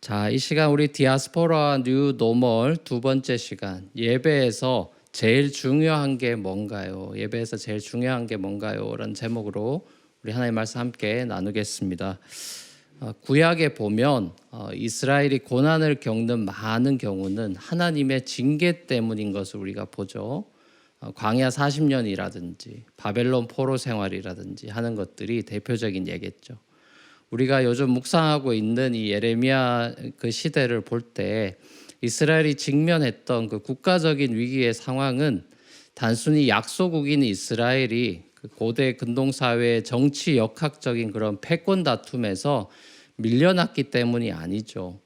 자, 이 시간 우리 디아스포라 뉴 노멀 두 번째 시간, 예배에서 제일 중요한 게 뭔가요? 예배에서 제일 중요한 게 뭔가요? 라는 제목으로 우리 하나님의 말씀 함께 나누겠습니다. 구약에 보면 이스라엘이 고난을 겪는 많은 경우는 하나님의 징계 때문인 것을 우리가 보죠. 광야 40년이라든지 바벨론 포로 생활이라든지 하는 것들이 대표적인 예겠죠. 우리가 요즘 묵상하고 있는 이 예레미야 그 시대를 볼 때 이스라엘이 직면했던 그 국가적인 위기의 상황은 단순히 약소국인 이스라엘이 그 고대 근동사회의 정치 역학적인 그런 패권 다툼에서 밀려났기 때문이 아니죠.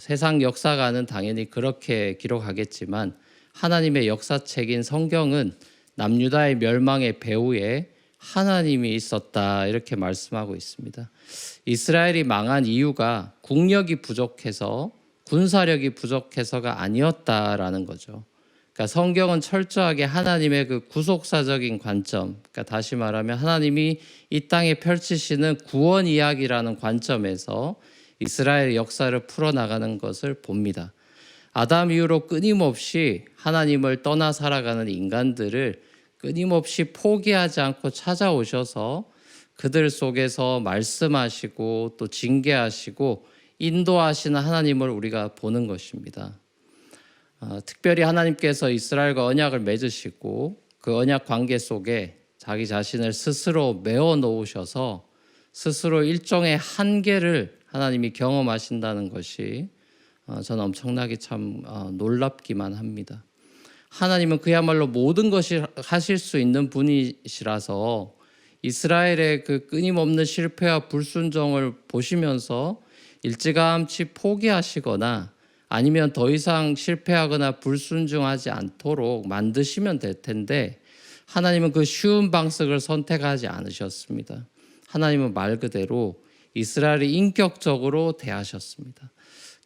세상 역사가는 당연히 그렇게 기록하겠지만 하나님의 역사책인 성경은 남유다의 멸망의 배후에 하나님이 있었다 이렇게 말씀하고 있습니다. 이스라엘이 망한 이유가 국력이 부족해서 군사력이 부족해서가 아니었다라는 거죠. 그러니까 성경은 철저하게 하나님의 그 구속사적인 관점, 그러니까 다시 말하면 하나님이 이 땅에 펼치시는 구원 이야기라는 관점에서 이스라엘 역사를 풀어나가는 것을 봅니다. 아담 이후로 끊임없이 하나님을 떠나 살아가는 인간들을 끊임없이 포기하지 않고 찾아오셔서 그들 속에서 말씀하시고 또 징계하시고 인도하시는 하나님을 우리가 보는 것입니다. 특별히 하나님께서 이스라엘과 언약을 맺으시고 그 언약 관계 속에 자기 자신을 스스로 메워 놓으셔서 스스로 일종의 한계를 하나님이 경험하신다는 것이 저는 엄청나게 참 놀랍기만 합니다. 하나님은 그야말로 모든 것을 하실 수 있는 분이시라서 이스라엘의 그 끊임없는 실패와 불순종을 보시면서 일찌감치 포기하시거나 아니면 더 이상 실패하거나 불순종하지 않도록 만드시면 될 텐데 하나님은 그 쉬운 방식을 선택하지 않으셨습니다. 하나님은 말 그대로 이스라엘이 인격적으로 대하셨습니다.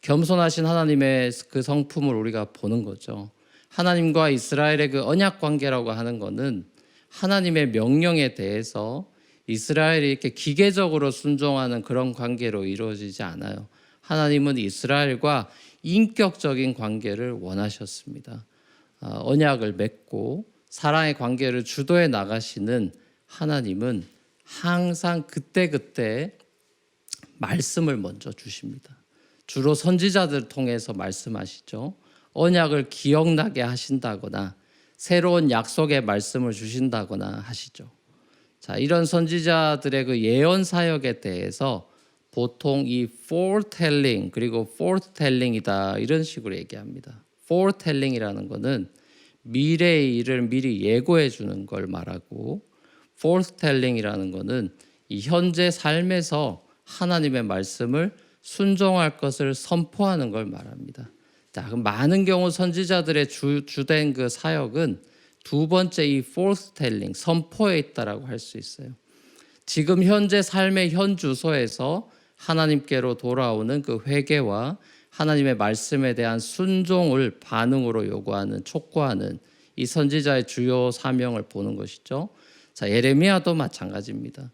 겸손하신 하나님의 그 성품을 우리가 보는 거죠. 하나님과 이스라엘의 그 언약 관계라고 하는 것은 하나님의 명령에 대해서 이스라엘이 이렇게 기계적으로 순종하는 그런 관계로 이루어지지 않아요. 하나님은 이스라엘과 인격적인 관계를 원하셨습니다. 언약을 맺고 사랑의 관계를 주도해 나가시는 하나님은 항상 그때그때 말씀을 먼저 주십니다. 주로 선지자들 통해서 말씀하시죠. 언약을 기억나게 하신다거나 새로운 약속의 말씀을 주신다거나 하시죠. 자, 이런 선지자들의 그 예언 사역에 대해서 보통 이 foretelling 그리고 forthtelling이다 이런 식으로 얘기합니다. foretelling이라는 것은 미래의 일을 미리 예고해 주는 걸 말하고 forthtelling이라는 것은 이 현재 삶에서 하나님의 말씀을 순종할 것을 선포하는 걸 말합니다. 자, 그럼 많은 경우 선지자들의 주된 그 사역은 두 번째 이 forthtelling, 선포에 있다라고 할 수 있어요. 지금 현재 삶의 현 주소에서 하나님께로 돌아오는 그 회개와 하나님의 말씀에 대한 순종을 반응으로 요구하는, 촉구하는 이 선지자의 주요 사명을 보는 것이죠. 자, 예레미야도 마찬가지입니다.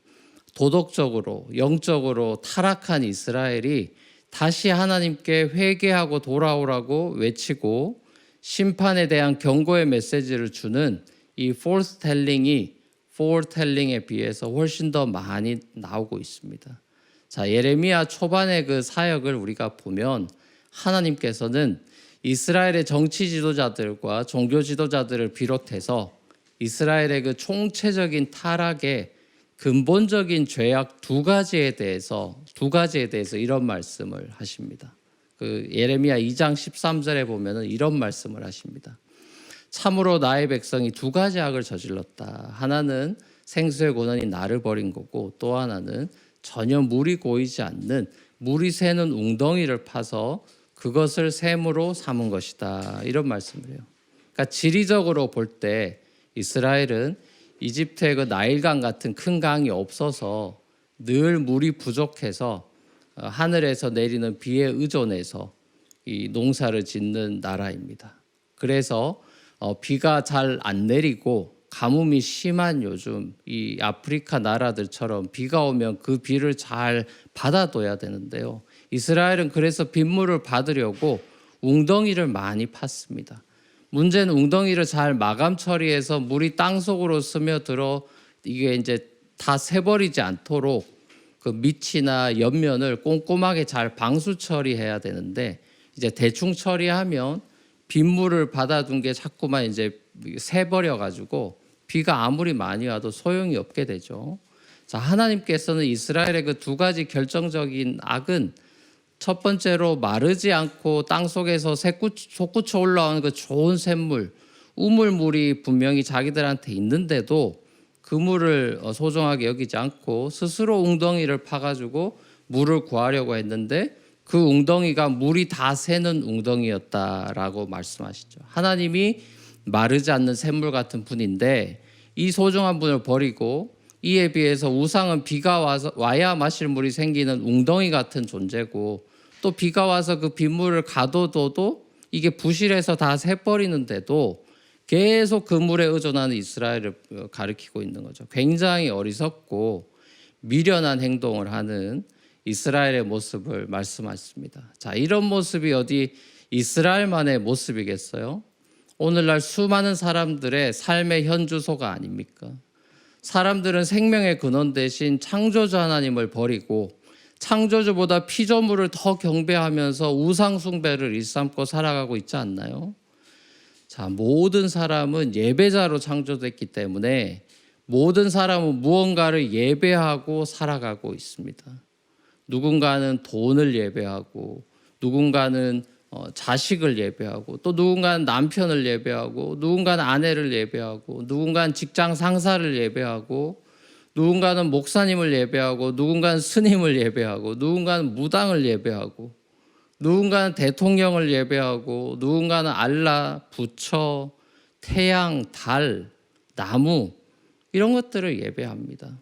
도덕적으로, 영적으로 타락한 이스라엘이 다시 하나님께 회개하고 돌아오라고 외치고 심판에 대한 경고의 메시지를 주는 이 forthtelling이 foretelling에 비해서 훨씬 더 많이 나오고 있습니다. 자, 예레미야 초반의 그 사역을 우리가 보면 하나님께서는 이스라엘의 정치 지도자들과 종교 지도자들을 비롯해서 이스라엘의 그 총체적인 타락의 근본적인 죄악 두 가지에 대해서 이런 말씀을 하십니다. 그 예레미야 2장 13절에 보면은 이런 말씀을 하십니다. 참으로 나의 백성이 두 가지 악을 저질렀다. 하나는 생수의 고난이 나를 버린 거고 또 하나는 전혀 물이 고이지 않는 물이 새는 웅덩이를 파서 그것을 샘으로 삼은 것이다. 이런 말씀을 해요. 그러니까 지리적으로 볼 때 이스라엘은 이집트의 그 나일강 같은 큰 강이 없어서 늘 물이 부족해서 하늘에서 내리는 비에 의존해서 이 농사를 짓는 나라입니다. 그래서 비가 잘 안 내리고 가뭄이 심한 요즘 이 아프리카 나라들처럼 비가 오면 그 비를 잘 받아둬야 되는데요. 이스라엘은 그래서 빗물을 받으려고 웅덩이를 많이 팠습니다. 문제는 웅덩이를 잘 마감 처리해서 물이 땅 속으로 스며들어 이게 이제 다 새버리지 않도록 그 밑이나 옆면을 꼼꼼하게 잘 방수 처리해야 되는데 이제 대충 처리하면 빗물을 받아둔 게 자꾸만 이제 새버려 가지고 비가 아무리 많이 와도 소용이 없게 되죠. 자, 하나님께서는 이스라엘의 그 두 가지 결정적인 악은 첫 번째로 마르지 않고 땅 속에서 솟구쳐 올라오는 그 좋은 샘물, 우물물이 분명히 자기들한테 있는데도 그 물을 소중하게 여기지 않고 스스로 웅덩이를 파가지고 물을 구하려고 했는데 그 웅덩이가 물이 다 새는 웅덩이였다라고 말씀하시죠. 하나님이 마르지 않는 샘물 같은 분인데 이 소중한 분을 버리고 이에 비해서 우상은 비가 와야 마실 물이 생기는 웅덩이 같은 존재고 또 비가 와서 그 빗물을 가둬둬도 이게 부실해서 다 새버리는데도 계속 그 물에 의존하는 이스라엘을 가리키고 있는 거죠. 굉장히 어리석고 미련한 행동을 하는 이스라엘의 모습을 말씀하십니다. 자, 이런 모습이 어디 이스라엘만의 모습이겠어요? 오늘날 수많은 사람들의 삶의 현주소가 아닙니까? 사람들은 생명의 근원 대신 창조주 하나님을 버리고 창조주보다 피조물을 더 경배하면서 우상 숭배를 일삼고 살아가고 있지 않나요? 자, 모든 사람은 예배자로 창조됐기 때문에 모든 사람은 무언가를 예배하고 살아가고 있습니다. 누군가는 돈을 예배하고 누군가는 자식을 예배하고 또 누군가는 남편을 예배하고 누군가는 아내를 예배하고 누군가는 직장 상사를 예배하고 누군가는 목사님을 예배하고 누군가는 스님을 예배하고 누군가는 무당을 예배하고 누군가는 대통령을 예배하고 누군가는 알라, 부처, 태양, 달, 나무 이런 것들을 예배합니다.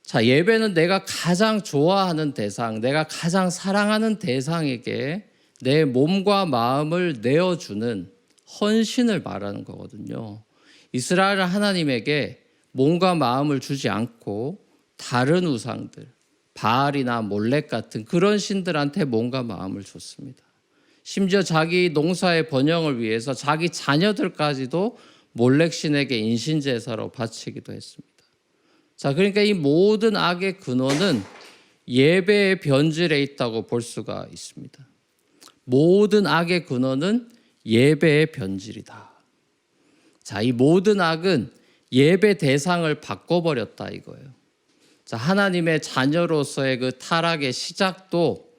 자, 예배는 내가 가장 좋아하는 대상, 내가 가장 사랑하는 대상에게 내 몸과 마음을 내어주는 헌신을 말하는 거거든요. 이스라엘은 하나님에게 몸과 마음을 주지 않고 다른 우상들, 바알이나 몰렉 같은 그런 신들한테 몸과 마음을 줬습니다. 심지어 자기 농사의 번영을 위해서 자기 자녀들까지도 몰렉 신에게 인신제사로 바치기도 했습니다. 자, 그러니까 이 모든 악의 근원은 예배의 변질에 있다고 볼 수가 있습니다. 모든 악의 근원은 예배의 변질이다. 자, 이 모든 악은 예배 대상을 바꿔버렸다 이거예요. 자, 하나님의 자녀로서의 그 타락의 시작도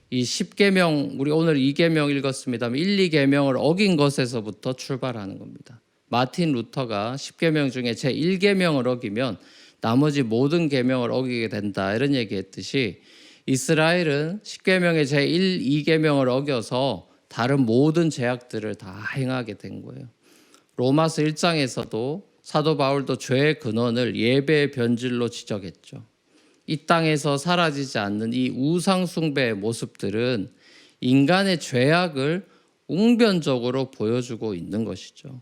이 10계명, 우리 오늘 2계명 읽었습니다만 1, 2계명을 어긴 것에서부터 출발하는 겁니다. 마틴 루터가 10계명 중에 제 1계명을 어기면 나머지 모든 계명을 어기게 된다 이런 얘기했듯이 이스라엘은 10계명의 제 1, 2계명을 어겨서 다른 모든 죄악들을 다 행하게 된 거예요. 로마서 1장에서도 사도 바울도 죄의 근원을 예배의 변질로 지적했죠. 이 땅에서 사라지지 않는 이 우상 숭배의 모습들은 인간의 죄악을 웅변적으로 보여주고 있는 것이죠.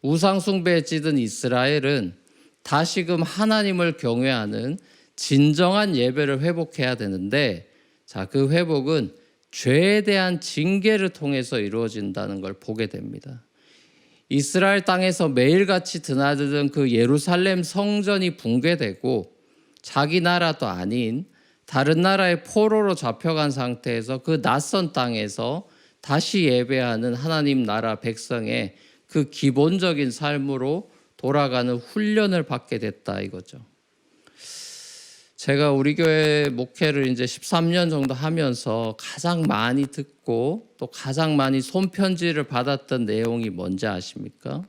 우상 숭배에 찌든 이스라엘은 다시금 하나님을 경외하는 진정한 예배를 회복해야 되는데 자, 그 회복은 죄에 대한 징계를 통해서 이루어진다는 걸 보게 됩니다. 이스라엘 땅에서 매일같이 드나드던 그 예루살렘 성전이 붕괴되고 자기 나라도 아닌 다른 나라의 포로로 잡혀간 상태에서 그 낯선 땅에서 다시 예배하는 하나님 나라 백성의 그 기본적인 삶으로 돌아가는 훈련을 받게 됐다 이거죠. 제가 우리 교회 목회를 이제 13년 정도 하면서 가장 많이 듣고 또 가장 많이 손편지를 받았던 내용이 뭔지 아십니까?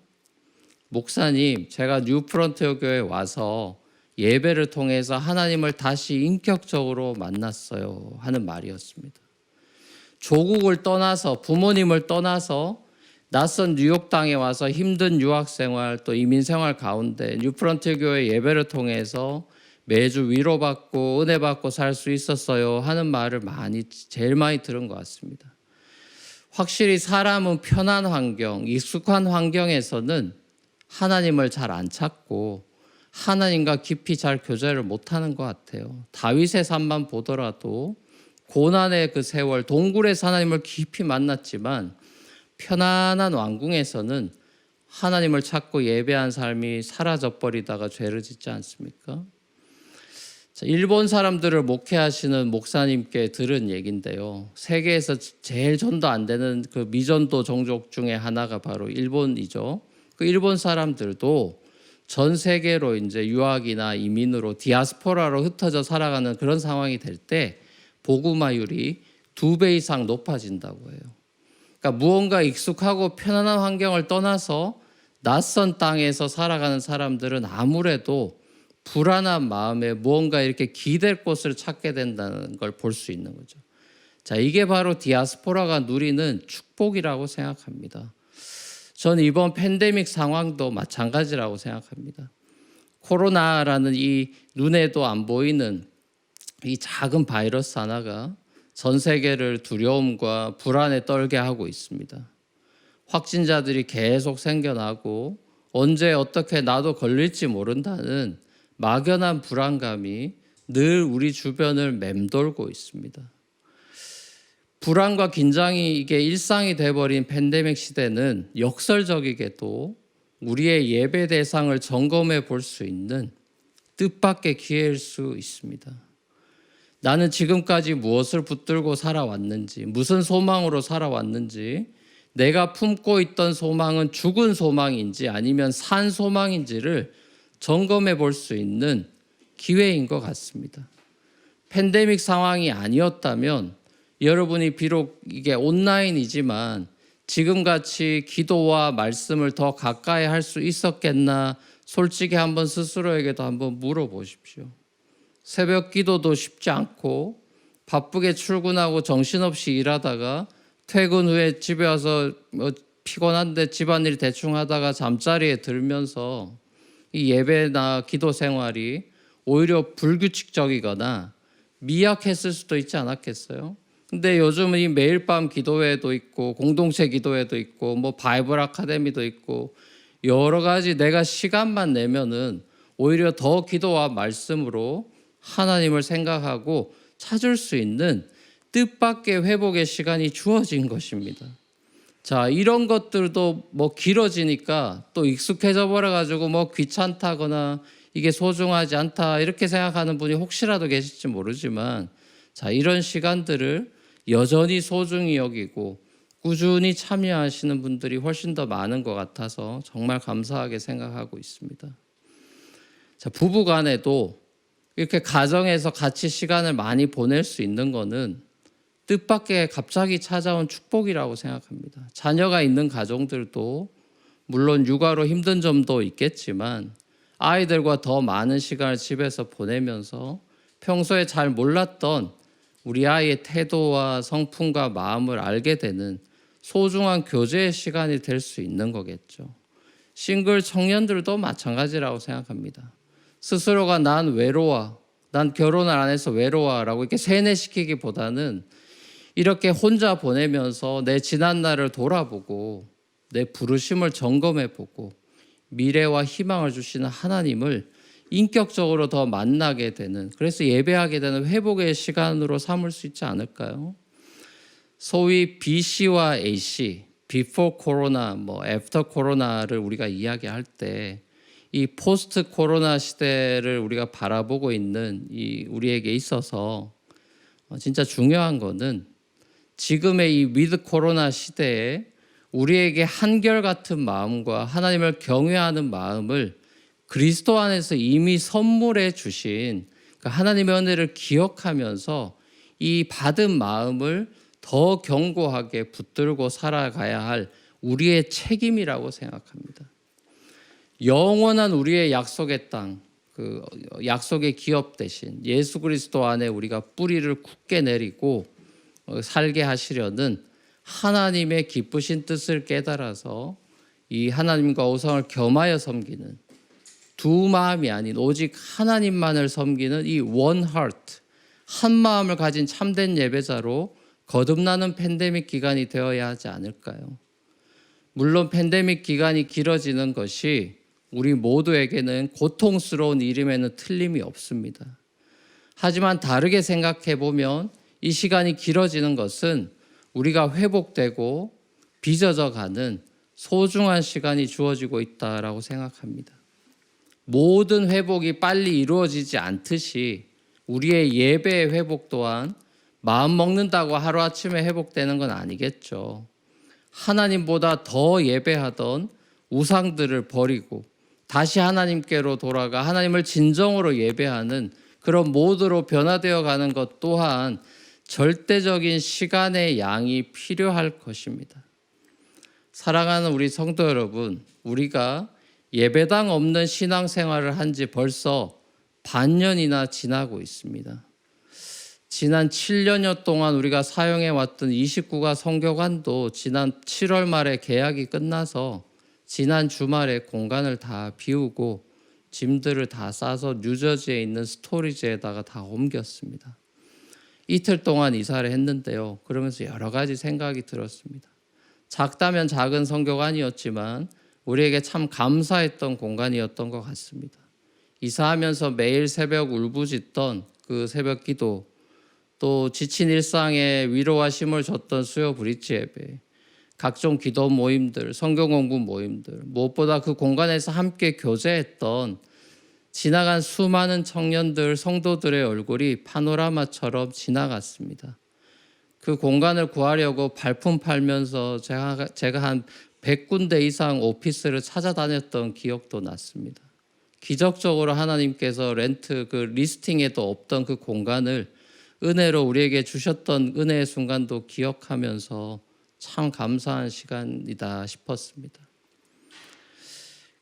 목사님, 제가 뉴프런티어 교회에 와서 예배를 통해서 하나님을 다시 인격적으로 만났어요 하는 말이었습니다. 조국을 떠나서 부모님을 떠나서 낯선 뉴욕 땅에 와서 힘든 유학생활 또 이민생활 가운데 뉴프런티어 교회 예배를 통해서 매주 위로받고 은혜받고 살 수 있었어요 하는 말을 제일 많이 들은 것 같습니다. 확실히 사람은 편한 환경, 익숙한 환경에서는 하나님을 잘 안 찾고 하나님과 깊이 잘 교제를 못하는 것 같아요. 다윗의 삶만 보더라도 고난의 그 세월, 동굴에서 하나님을 깊이 만났지만 편안한 왕궁에서는 하나님을 찾고 예배한 삶이 사라져버리다가 죄를 짓지 않습니까? 자, 일본 사람들을 목회하시는 목사님께 들은 얘기인데요. 세계에서 제일 전도 안 되는 그 미전도 종족 중에 하나가 바로 일본이죠. 그 일본 사람들도 전 세계로 이제 유학이나 이민으로 디아스포라로 흩어져 살아가는 그런 상황이 될 때 복음화율이 2배 이상 높아진다고 해요. 그러니까 무언가 익숙하고 편안한 환경을 떠나서 낯선 땅에서 살아가는 사람들은 아무래도 불안한 마음에 무언가 이렇게 기댈 곳을 찾게 된다는 걸 볼 수 있는 거죠. 자, 이게 바로 디아스포라가 누리는 축복이라고 생각합니다. 저는 이번 팬데믹 상황도 마찬가지라고 생각합니다. 코로나라는 이 눈에도 안 보이는 이 작은 바이러스 하나가 전 세계를 두려움과 불안에 떨게 하고 있습니다. 확진자들이 계속 생겨나고 언제 어떻게 나도 걸릴지 모른다는 막연한 불안감이 늘 우리 주변을 맴돌고 있습니다. 불안과 긴장이 이게 일상이 돼버린 팬데믹 시대는 역설적이게도 우리의 예배 대상을 점검해 볼 수 있는 뜻밖의 기회일 수 있습니다. 나는 지금까지 무엇을 붙들고 살아왔는지, 무슨 소망으로 살아왔는지, 내가 품고 있던 소망은 죽은 소망인지 아니면 산 소망인지를 점검해 볼 수 있는 기회인 것 같습니다. 팬데믹 상황이 아니었다면 여러분이 비록 이게 온라인이지만 지금같이 기도와 말씀을 더 가까이 할 수 있었겠나 솔직히 한번 스스로에게도 한번 물어보십시오. 새벽 기도도 쉽지 않고 바쁘게 출근하고 정신없이 일하다가 퇴근 후에 집에 와서 피곤한데 집안일 대충 하다가 잠자리에 들면서 이 예배나 기도 생활이 오히려 불규칙적이거나 미약했을 수도 있지 않았겠어요? 근데 요즘은 이 매일 밤 기도회도 있고 공동체 기도회도 있고 뭐 바이블 아카데미도 있고 여러 가지 내가 시간만 내면은 오히려 더 기도와 말씀으로 하나님을 생각하고 찾을 수 있는 뜻밖의 회복의 시간이 주어진 것입니다. 자, 이런 것들도 뭐 길어지니까 또 익숙해져 버려가지고 뭐 귀찮다거나 이게 소중하지 않다 이렇게 생각하는 분이 혹시라도 계실지 모르지만 자, 이런 시간들을 여전히 소중히 여기고 꾸준히 참여하시는 분들이 훨씬 더 많은 것 같아서 정말 감사하게 생각하고 있습니다. 자, 부부 간에도 이렇게 가정에서 같이 시간을 많이 보낼 수 있는 거는 뜻밖의 갑자기 찾아온 축복이라고 생각합니다. 자녀가 있는 가정들도 물론 육아로 힘든 점도 있겠지만 아이들과 더 많은 시간을 집에서 보내면서 평소에 잘 몰랐던 우리 아이의 태도와 성품과 마음을 알게 되는 소중한 교제의 시간이 될 수 있는 거겠죠. 싱글 청년들도 마찬가지라고 생각합니다. 스스로가 난 외로워, 난 결혼을 안 해서 외로워라고 이렇게 세뇌시키기보다는 이렇게 혼자 보내면서 내 지난 날을 돌아보고 내 부르심을 점검해보고 미래와 희망을 주시는 하나님을 인격적으로 더 만나게 되는, 그래서 예배하게 되는 회복의 시간으로 삼을 수 있지 않을까요? 소위 BC와 AC, Before Corona, After Corona를 우리가 이야기할 때 이 포스트 코로나 시대를 우리가 바라보고 있는 이 우리에게 있어서 진짜 중요한 거는 지금의 이 위드 코로나 시대에 우리에게 한결같은 마음과 하나님을 경외하는 마음을 그리스도 안에서 이미 선물해 주신 하나님의 은혜를 기억하면서 이 받은 마음을 더 견고하게 붙들고 살아가야 할 우리의 책임이라고 생각합니다. 영원한 우리의 약속의 땅, 그 약속의 기업 대신 예수 그리스도 안에 우리가 뿌리를 굳게 내리고 살게 하시려는 하나님의 기쁘신 뜻을 깨달아서 이 하나님과 우상을 겸하여 섬기는 두 마음이 아닌 오직 하나님만을 섬기는 이 one heart, 한 마음을 가진 참된 예배자로 거듭나는 팬데믹 기간이 되어야 하지 않을까요? 물론 팬데믹 기간이 길어지는 것이 우리 모두에게는 고통스러운 일임에는 틀림이 없습니다. 하지만 다르게 생각해 보면 이 시간이 길어지는 것은 우리가 회복되고 빚어져 가는 소중한 시간이 주어지고 있다라고 생각합니다. 모든 회복이 빨리 이루어지지 않듯이 우리의 예배의 회복 또한 마음 먹는다고 하루아침에 회복되는 건 아니겠죠. 하나님보다 더 예배하던 우상들을 버리고 다시 하나님께로 돌아가 하나님을 진정으로 예배하는 그런 모드로 변화되어 가는 것 또한 절대적인 시간의 양이 필요할 것입니다. 사랑하는 우리 성도 여러분, 우리가 예배당 없는 신앙생활을 한 지 벌써 반년이나 지나고 있습니다. 지난 7년여 동안 우리가 사용해 왔던 29가 성교관도 지난 7월 말에 계약이 끝나서 지난 주말에 공간을 다 비우고 짐들을 다 싸서 뉴저지에 있는 스토리지에다가 다 옮겼습니다. 이틀 동안 이사를 했는데요. 그러면서 여러 가지 생각이 들었습니다. 작다면 작은 성교관이었지만 우리에게 참 감사했던 공간이었던 것 같습니다. 이사하면서 매일 새벽 울부짖던 그 새벽 기도, 또 지친 일상에 위로와 힘을 줬던 수요 브릿지 예배, 각종 기도 모임들, 성경 공부 모임들, 무엇보다 그 공간에서 함께 교제했던 지나간 수많은 청년들, 성도들의 얼굴이 파노라마처럼 지나갔습니다. 그 공간을 구하려고 발품 팔면서 제가 한 100군데 이상 오피스를 찾아다녔던 기억도 났습니다. 기적적으로 하나님께서 렌트 그 리스팅에도 없던 그 공간을 은혜로 우리에게 주셨던 은혜의 순간도 기억하면서 참 감사한 시간이다 싶었습니다.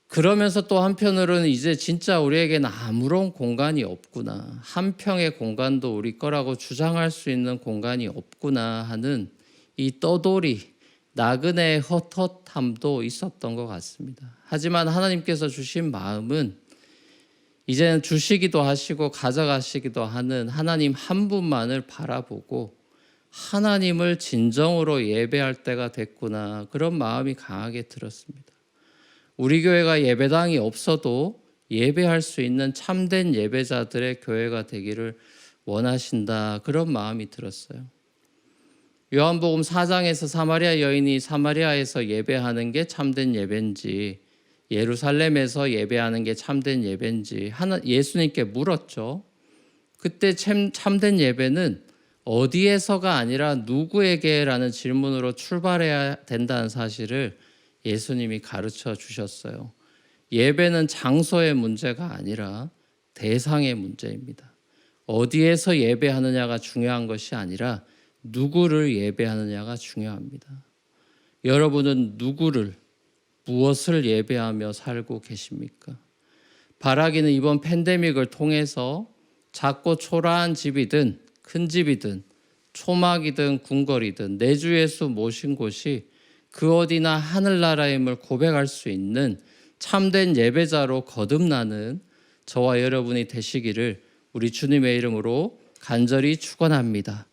그러면서 또 한편으로는 이제 진짜 우리에게는 아무런 공간이 없구나, 한 평의 공간도 우리 거라고 주장할 수 있는 공간이 없구나 하는 이 떠돌이, 나그네의 헛헛함도 있었던 것 같습니다. 하지만 하나님께서 주신 마음은 이제는 주시기도 하시고 가져가시기도 하는 하나님 한 분만을 바라보고 하나님을 진정으로 예배할 때가 됐구나, 그런 마음이 강하게 들었습니다. 우리 교회가 예배당이 없어도 예배할 수 있는 참된 예배자들의 교회가 되기를 원하신다, 그런 마음이 들었어요. 요한복음 4장에서 사마리아 여인이 사마리아에서 예배하는 게 참된 예배인지 예루살렘에서 예배하는 게 참된 예배인지 예수님께 물었죠. 그때 참된 예배는 어디에서가 아니라 누구에게라는 질문으로 출발해야 된다는 사실을 예수님이 가르쳐 주셨어요. 예배는 장소의 문제가 아니라 대상의 문제입니다. 어디에서 예배하느냐가 중요한 것이 아니라 누구를 예배하느냐가 중요합니다. 여러분은 누구를, 무엇을 예배하며 살고 계십니까? 바라기는 이번 팬데믹을 통해서 작고 초라한 집이든 큰 집이든 초막이든 궁궐이든 내 주 예수 모신 곳이 그 어디나 하늘나라임을 고백할 수 있는 참된 예배자로 거듭나는 저와 여러분이 되시기를 우리 주님의 이름으로 간절히 축원합니다.